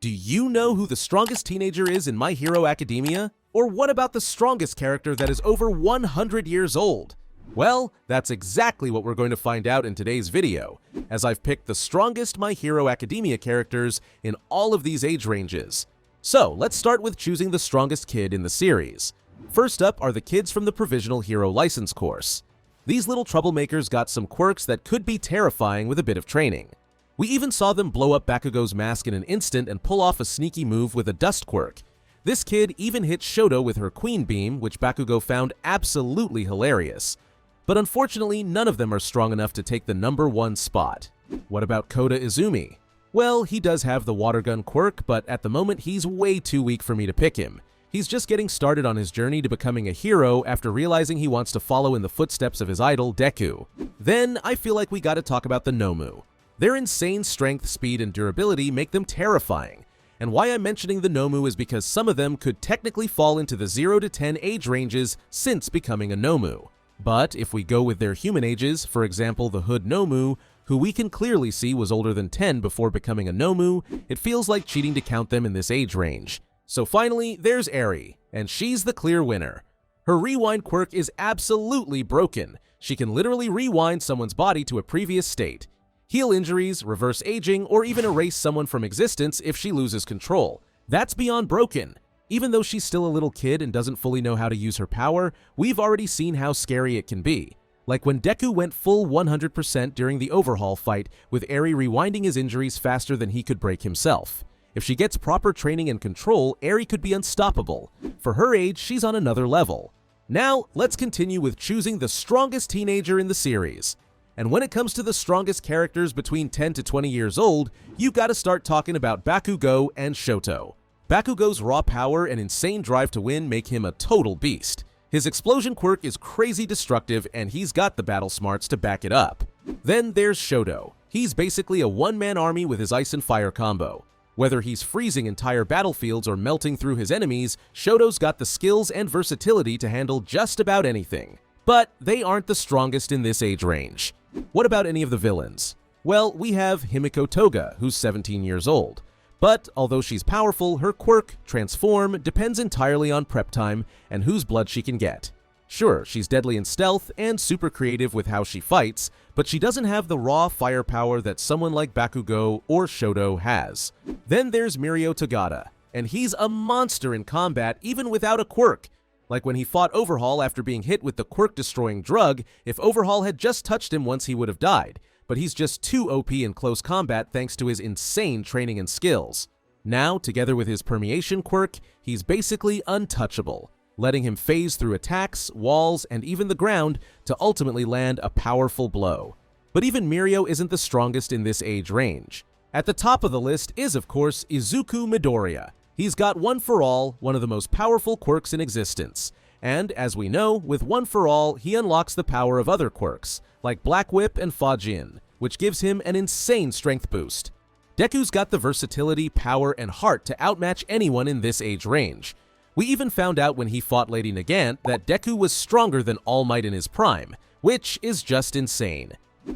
Do you know who the strongest teenager is in My Hero Academia? Or what about the strongest character that is over 100 years old? Well, that's exactly what we're going to find out in today's video, as I've picked the strongest My Hero Academia characters in all of these age ranges. So, let's start with choosing the strongest kid in the series. First up are the kids from the Provisional Hero License course. These little troublemakers got some quirks that could be terrifying with a bit of training. We even saw them blow up Bakugo's mask in an instant and pull off a sneaky move with a dust quirk. This kid even hit Shoto with her Queen Beam, which Bakugo found absolutely hilarious. But unfortunately, none of them are strong enough to take the #1 spot. What about Kota Izumi? Well, he does have the water gun quirk, but at the moment he's way too weak for me to pick him. He's just getting started on his journey to becoming a hero after realizing he wants to follow in the footsteps of his idol, Deku. Then, I feel like we gotta talk about the Nomu. Their insane strength, speed, and durability make them terrifying. And why I'm mentioning the Nomu is because some of them could technically fall into the 0 to 10 age ranges since becoming a Nomu. But if we go with their human ages, for example the Hood Nomu, who we can clearly see was older than 10 before becoming a Nomu, it feels like cheating to count them in this age range. So finally, there's Eri, and she's the clear winner. Her rewind quirk is absolutely broken. She can literally rewind someone's body to a previous state, heal injuries, reverse aging, or even erase someone from existence if she loses control. That's beyond broken. Even though she's still a little kid and doesn't fully know how to use her power, we've already seen how scary it can be. Like when Deku went full 100% during the overhaul fight, with Eri rewinding his injuries faster than he could break himself. If she gets proper training and control, Eri could be unstoppable. For her age, she's on another level. Now, let's continue with choosing the strongest teenager in the series. And when it comes to the strongest characters between 10 to 20 years old, you gotta start talking about Bakugo and Shoto. Bakugo's raw power and insane drive to win make him a total beast. His explosion quirk is crazy destructive and he's got the battle smarts to back it up. Then there's Shoto. He's basically a one-man army with his ice and fire combo. Whether he's freezing entire battlefields or melting through his enemies, Shoto's got the skills and versatility to handle just about anything. But they aren't the strongest in this age range. What about any of the villains? Well, we have Himiko Toga, who's 17 years old. But although she's powerful, her quirk, Transform, depends entirely on prep time and whose blood she can get. Sure, she's deadly in stealth and super creative with how she fights, but she doesn't have the raw firepower that someone like Bakugo or Shoto has. Then there's Mirko Tagata, and he's a monster in combat even without a quirk. Like when he fought Overhaul after being hit with the quirk-destroying drug, if Overhaul had just touched him once he would have died, but he's just too OP in close combat thanks to his insane training and skills. Now, together with his permeation quirk, he's basically untouchable, letting him phase through attacks, walls, and even the ground to ultimately land a powerful blow. But even Mirko isn't the strongest in this age range. At the top of the list is, of course, Izuku Midoriya. He's got One for All, one of the most powerful quirks in existence. And, as we know, with One for All, he unlocks the power of other quirks, like Black Whip and Fajin, which gives him an insane strength boost. Deku's got the versatility, power, and heart to outmatch anyone in this age range. We even found out when he fought Lady Nagant that Deku was stronger than All Might in his prime, which is just insane.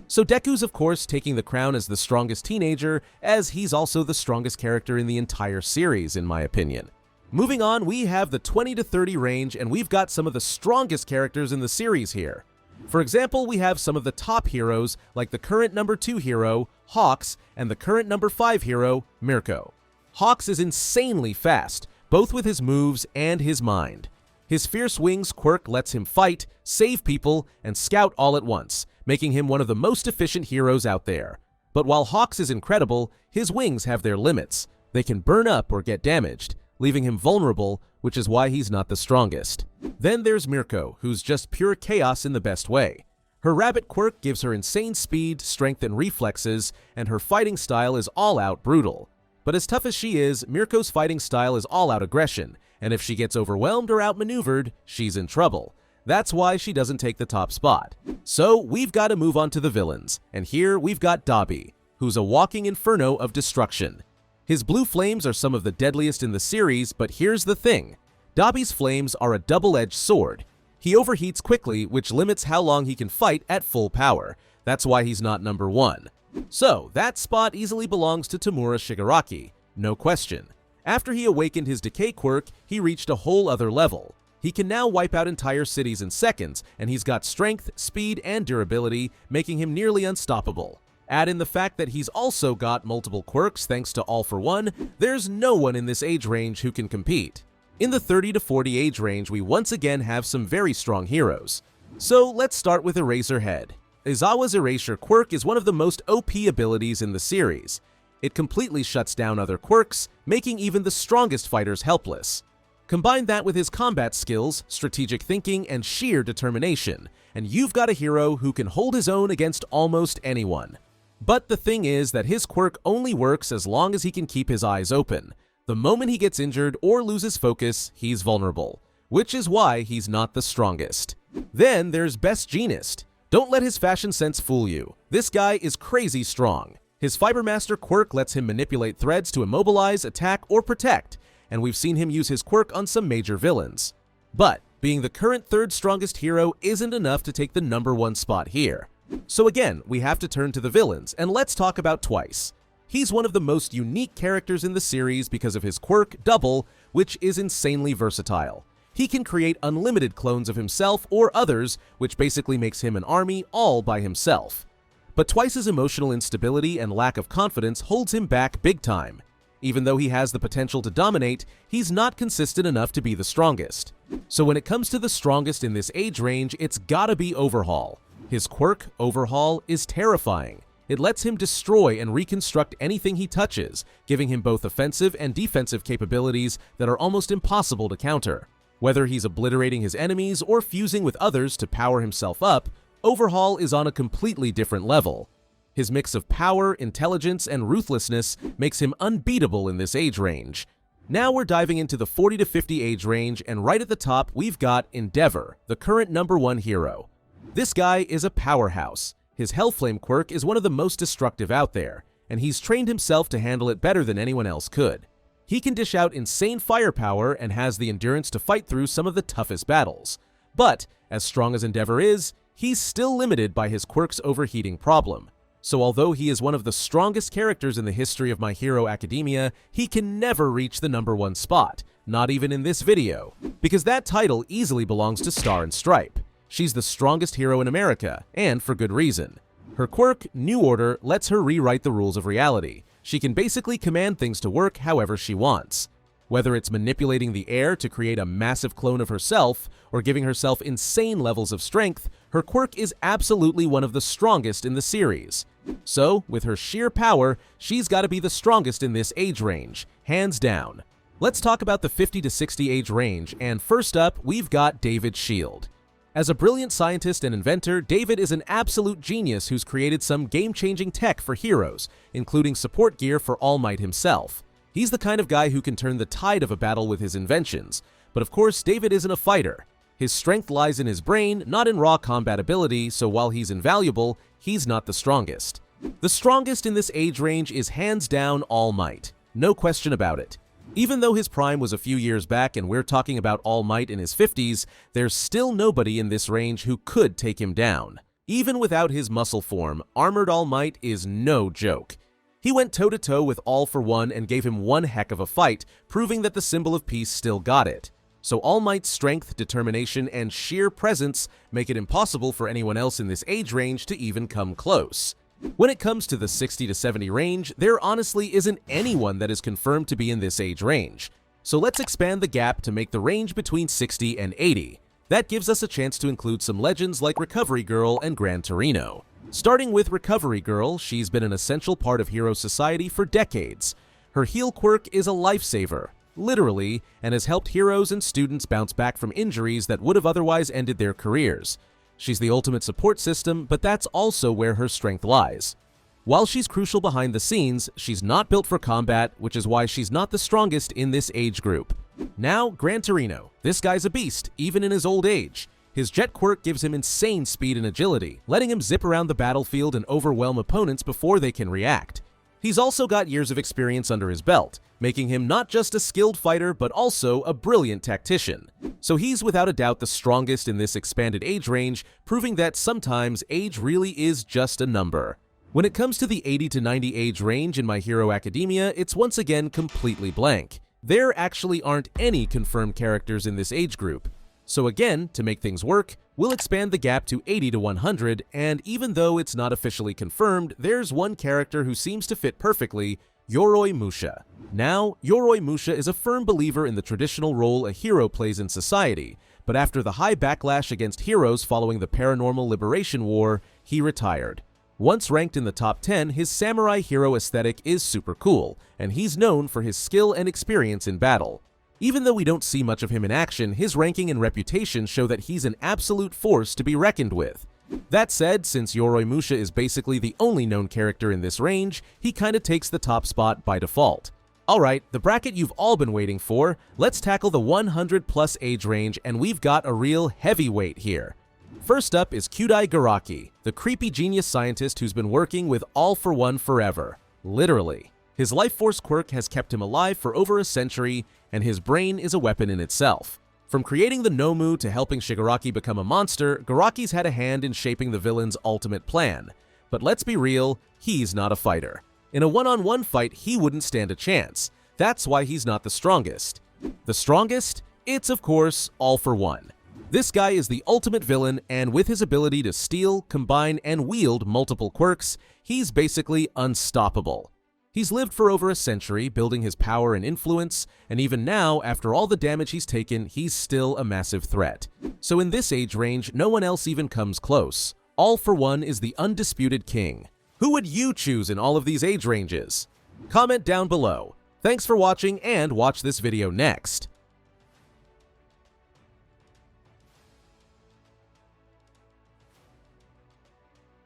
So Deku's of course taking the crown as the strongest teenager, as he's also the strongest character in the entire series in my opinion. Moving on, we have the 20 to 30 range and we've got some of the strongest characters in the series here. For example, we have some of the top heroes like the current #2 hero, Hawks, and the current #5 hero, Mirko. Hawks is insanely fast, both with his moves and his mind. His Fierce Wings quirk lets him fight, save people, and scout all at once, making him one of the most efficient heroes out there. But while Hawks is incredible, his wings have their limits. They can burn up or get damaged, leaving him vulnerable, which is why he's not the strongest. Then there's Mirko, who's just pure chaos in the best way. Her rabbit quirk gives her insane speed, strength, and reflexes, and her fighting style is all-out brutal. But as tough as she is, Mirko's fighting style is all-out aggression, and if she gets overwhelmed or outmaneuvered, she's in trouble. That's why she doesn't take the top spot. So we've got to move on to the villains, and here we've got Dabi, who's a walking inferno of destruction. His blue flames are some of the deadliest in the series, but here's the thing. Dabi's flames are a double-edged sword. He overheats quickly, which limits how long he can fight at full power. That's why he's not #1. So, that spot easily belongs to Tomura Shigaraki. No question. After he awakened his decay quirk, he reached a whole other level. He can now wipe out entire cities in seconds, and he's got strength, speed, and durability, making him nearly unstoppable. Add in the fact that he's also got multiple quirks thanks to All for One, there's no one in this age range who can compete. In the 30 to 40 age range, we once again have some very strong heroes. So let's start with Eraserhead. Aizawa's Erasure quirk is one of the most OP abilities in the series. It completely shuts down other quirks, making even the strongest fighters helpless. Combine that with his combat skills, strategic thinking, and sheer determination, and you've got a hero who can hold his own against almost anyone. But the thing is that his quirk only works as long as he can keep his eyes open. The moment he gets injured or loses focus, he's vulnerable, which is why he's not the strongest. Then there's Best Jeanist. Don't let his fashion sense fool you. This guy is crazy strong. His Fibermaster quirk lets him manipulate threads to immobilize, attack, or protect, and we've seen him use his quirk on some major villains. But being the current third strongest hero isn't enough to take the #1 spot here. So again, we have to turn to the villains, and let's talk about Twice. He's one of the most unique characters in the series because of his quirk, Double, which is insanely versatile. He can create unlimited clones of himself or others, which basically makes him an army all by himself. But Twice's emotional instability and lack of confidence holds him back big time. Even though he has the potential to dominate, he's not consistent enough to be the strongest. So when it comes to the strongest in this age range, it's gotta be Overhaul. His quirk, Overhaul, is terrifying. It lets him destroy and reconstruct anything he touches, giving him both offensive and defensive capabilities that are almost impossible to counter. Whether he's obliterating his enemies or fusing with others to power himself up, Overhaul is on a completely different level. His mix of power, intelligence, and ruthlessness makes him unbeatable in this age range. Now we're diving into the 40 to 50 age range, and right at the top we've got Endeavor, the current #1 hero. This guy is a powerhouse. His Hellflame quirk is one of the most destructive out there, and he's trained himself to handle it better than anyone else could. He can dish out insane firepower and has the endurance to fight through some of the toughest battles. But, as strong as Endeavor is, he's still limited by his quirk's overheating problem. So although he is one of the strongest characters in the history of My Hero Academia, he can never reach the #1 spot, not even in this video, because that title easily belongs to Star and Stripe. She's the strongest hero in America, and for good reason. Her quirk, New Order, lets her rewrite the rules of reality. She can basically command things to work however she wants. Whether it's manipulating the air to create a massive clone of herself, or giving herself insane levels of strength, her quirk is absolutely one of the strongest in the series. So, with her sheer power, she's gotta be the strongest in this age range, hands down. Let's talk about the 50 to 60 age range, and first up, we've got David Shield. As a brilliant scientist and inventor, David is an absolute genius who's created some game-changing tech for heroes, including support gear for All Might himself. He's the kind of guy who can turn the tide of a battle with his inventions. But of course, David isn't a fighter. His strength lies in his brain, not in raw combat ability, so while he's invaluable, he's not the strongest. The strongest in this age range is hands down All Might. No question about it. Even though his prime was a few years back and we're talking about All Might in his 50s, there's still nobody in this range who could take him down. Even without his muscle form, Armored All Might is no joke. He went toe-to-toe with All for One and gave him one heck of a fight, proving that the symbol of peace still got it. So All Might's strength, determination, and sheer presence make it impossible for anyone else in this age range to even come close. When it comes to the 60 to 70 range, there honestly isn't anyone that is confirmed to be in this age range. So let's expand the gap to make the range between 60 and 80. That gives us a chance to include some legends like Recovery Girl and Gran Torino. Starting with Recovery Girl, she's been an essential part of hero society for decades. Her heal quirk is a lifesaver, literally, and has helped heroes and students bounce back from injuries that would have otherwise ended their careers. She's the ultimate support system, but that's also where her strength lies. While she's crucial behind the scenes, she's not built for combat, which is why she's not the strongest in this age group. Now, Gran Torino. This guy's a beast, even in his old age. His jet quirk gives him insane speed and agility, letting him zip around the battlefield and overwhelm opponents before they can react. He's also got years of experience under his belt, making him not just a skilled fighter but also a brilliant tactician. So he's without a doubt the strongest in this expanded age range, proving that sometimes age really is just a number. When it comes to the 80 to 90 age range in My Hero Academia, it's once again completely blank. There actually aren't any confirmed characters in this age group. So again, to make things work, we'll expand the gap to 80 to 100, and even though it's not officially confirmed, there's one character who seems to fit perfectly: Yoroi Musha. Now, Yoroi Musha is a firm believer in the traditional role a hero plays in society, but after the high backlash against heroes following the Paranormal Liberation War, he retired. Once ranked in the top 10, his samurai hero aesthetic is super cool, and he's known for his skill and experience in battle. Even though we don't see much of him in action, his ranking and reputation show that he's an absolute force to be reckoned with. That said, since Yoroi Musha is basically the only known character in this range, he kinda takes the top spot by default. Alright, the bracket you've all been waiting for. Let's tackle the 100 plus age range, and we've got a real heavyweight here. First up is Kyudai Garaki, the creepy genius scientist who's been working with All for One forever. Literally. His life force quirk has kept him alive for over a century, and his brain is a weapon in itself. From creating the Nomu to helping Shigaraki become a monster, Garaki's had a hand in shaping the villain's ultimate plan. But let's be real, he's not a fighter. In a one-on-one fight, he wouldn't stand a chance. That's why he's not the strongest. The strongest? It's of course All for One. This guy is the ultimate villain, and with his ability to steal, combine, and wield multiple quirks, he's basically unstoppable. He's lived for over a century, building his power and influence, and even now, after all the damage he's taken, he's still a massive threat. So in this age range, no one else even comes close. All for One is the undisputed king. Who would you choose in all of these age ranges? Comment down below. Thanks for watching, and watch this video next.